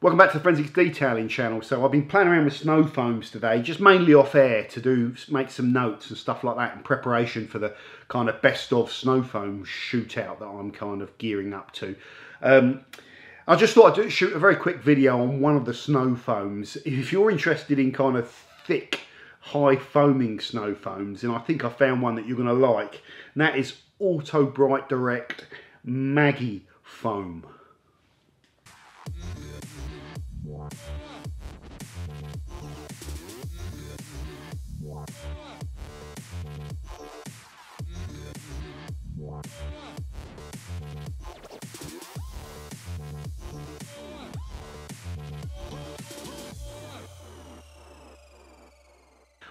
Welcome back to the Forensics Detailing channel. So I've been playing around with snow foams today, just mainly off air to make some notes and stuff like that in preparation for the kind of best of snow foam shootout that I'm kind of gearing up to. I just thought I'd shoot a very quick video on one of the snow foams. If you're interested in kind of thick, high foaming snow foams, and I think I found one that you're going to like, and that is Autobrite Direct Magifoam.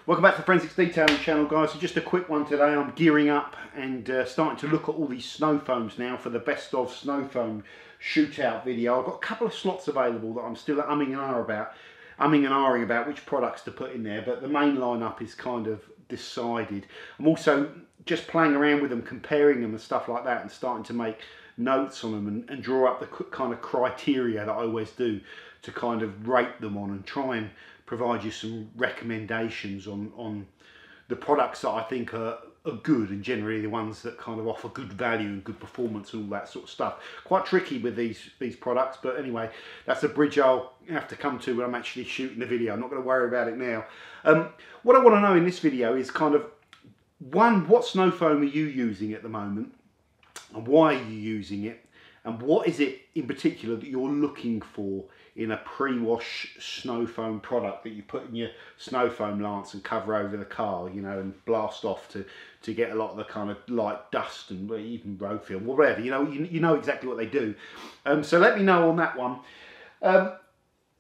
Welcome back to the Forensics Detailing channel, guys. So just a quick one today. I'm gearing up and starting to look at all these snow foams now for the best of snow foam shootout video. I've got a couple of slots available that I'm still umming and ahhing about which products to put in there, but the main lineup is kind of decided. I'm also just playing around with them, comparing them and stuff like that, and starting to make notes on them and draw up the kind of criteria that I always do to kind of rate them on and try and provide you some recommendations on the products that I think are good, and generally the ones that kind of offer good value and good performance and all that sort of stuff. Quite tricky with these products, but anyway, that's a bridge I'll have to come to when I'm actually shooting the video. I'm not going to worry about it now. What I want to know in this video is kind of, one, what snow foam are you using at the moment, and why are you using it, and what is it in particular that you're looking for in a pre-wash snow foam product that you put in your snow foam lance and cover over the car, you know, and blast off to get a lot of the kind of light dust and even road film, whatever, you know exactly what they do. So let me know on that one.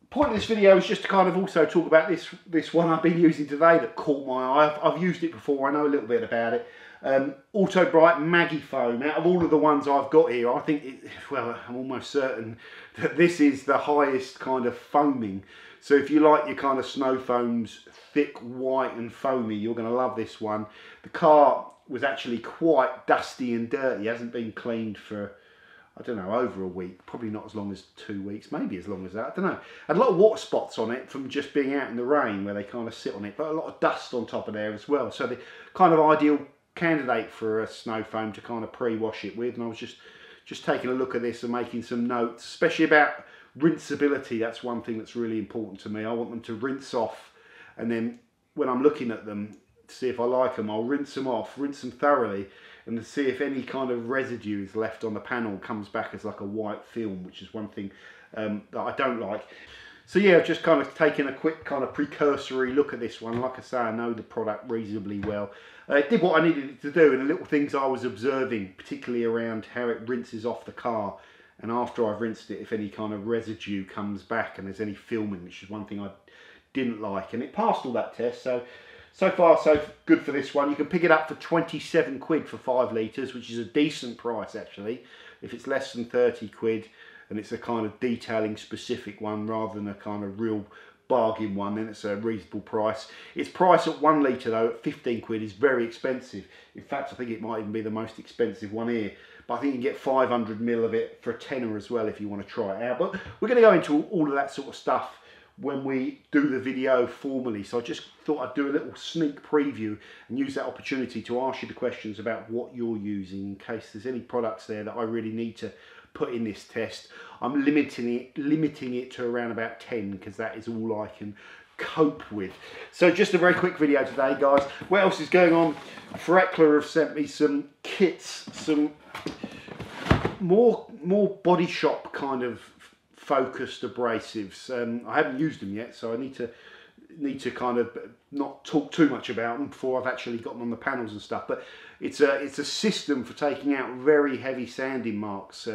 Point of this video is just to kind of also talk about this one I've been using today that caught my eye. I've used it before, I know a little bit about it. Autobrite Magifoam. Out of all of the ones I've got here, I think well, I'm almost certain that this is the highest kind of foaming. So if you like your kind of snow foams thick, white and foamy, you're going to love this one. The car was actually quite dusty and dirty. It hasn't been cleaned for, I don't know, over a week, probably not as long as 2 weeks, maybe as long as that, I don't know. Had a lot of water spots on it from just being out in the rain where they kind of sit on it, but a lot of dust on top of there as well. So the kind of ideal candidate for a snow foam to kind of pre-wash it with. And I was just taking a look at this and making some notes, especially about rinseability. That's one thing that's really important to me. I want them to rinse off, and then when I'm looking at them to see if I like them, I'll rinse them off, rinse them thoroughly, and to see if any kind of residue is left on the panel, comes back as like a white film, which is one thing that I don't like. So yeah, just kind of taking a quick kind of precursory look at this one. Like I say, I know the product reasonably well. It did what I needed it to do, and the little things I was observing, particularly around how it rinses off the car, and after I've rinsed it, if any kind of residue comes back and there's any filming, which is one thing I didn't like. And it passed all that test, so far so good for this one. You can pick it up for 27 quid for 5 litres, which is a decent price actually. If it's less than 30 quid and it's a kind of detailing specific one rather than a kind of real bargain one, then it's a reasonable price. Its price at 1 litre though, at 15 quid, is very expensive. In fact, I think it might even be the most expensive one here. But I think you can get 500 ml of it for a tenner as well if you want to try it out. But we're going to go into all of that sort of stuff when we do the video formally. So I just thought I'd do a little sneak preview and use that opportunity to ask you the questions about what you're using, in case there's any products there that I really need to put in this test. I'm limiting it to around about 10, because that is all I can cope with. So just a very quick video today, guys. What else is going on? Freckler have sent me some kits, some more body shop kind of focused abrasives. I haven't used them yet, so I need to kind of not talk too much about them before I've actually got them on the panels and stuff. But it's a system for taking out very heavy sanding marks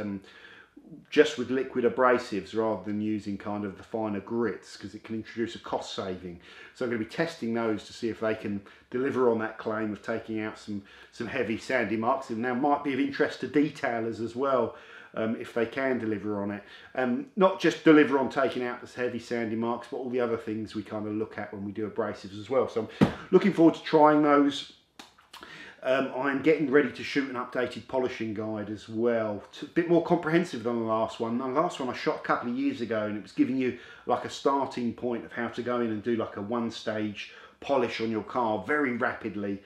just with liquid abrasives rather than using kind of the finer grits, because it can introduce a cost saving. So I'm going to be testing those to see if they can deliver on that claim of taking out some heavy sanding marks. And now might be of interest to detailers as well, if they can deliver on it. Not just deliver on taking out the heavy sanding marks, but all the other things we kind of look at when we do abrasives as well. So I'm looking forward to trying those. I'm getting ready to shoot an updated polishing guide as well. It's a bit more comprehensive than the last one. The last one I shot a couple of years ago, and it was giving you like a starting point of how to go in and do like a one-stage polish on your car very rapidly,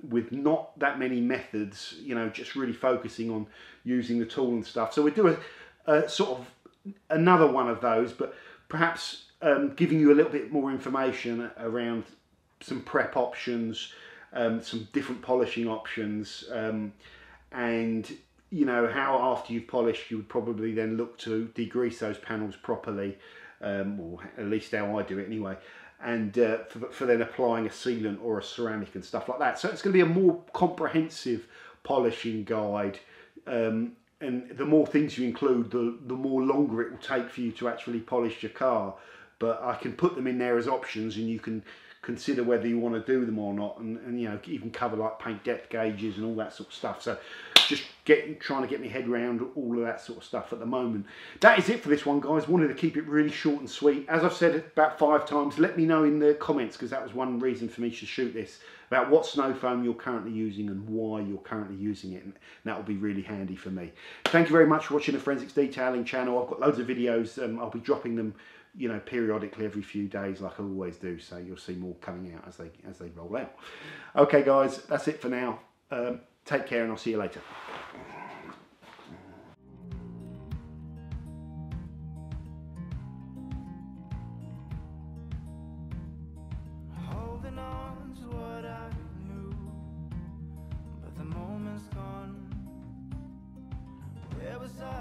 with not that many methods, you know, just really focusing on using the tool and stuff. So we do a sort of another one of those, but perhaps giving you a little bit more information around some prep options, some different polishing options, and you know how after you've polished you would probably then look to degrease those panels properly, or at least how I do it anyway, and for then applying a sealant or a ceramic and stuff like that. So it's going to be a more comprehensive polishing guide, and the more things you include, the more longer it will take for you to actually polish your car. But I can put them in there as options, and you can consider whether you want to do them or not, and you know, even cover like paint depth gauges and all that sort of stuff. So just trying to get my head around all of that sort of stuff at the moment. That is it for this one, guys. Wanted to keep it really short and sweet. As I've said about 5 times, let me know in the comments, because that was one reason for me to shoot this, about what snow foam you're currently using and why you're currently using it, and that will be really handy for me. Thank you very much for watching the Forensics Detailing channel. I've got loads of videos. I'll be dropping them, you know, periodically every few days, like I always do. So you'll see more coming out as they roll out. Okay, guys, that's it for now. Take care, and I'll see you later. Holding on to what I knew, but the moment's gone. Where was I?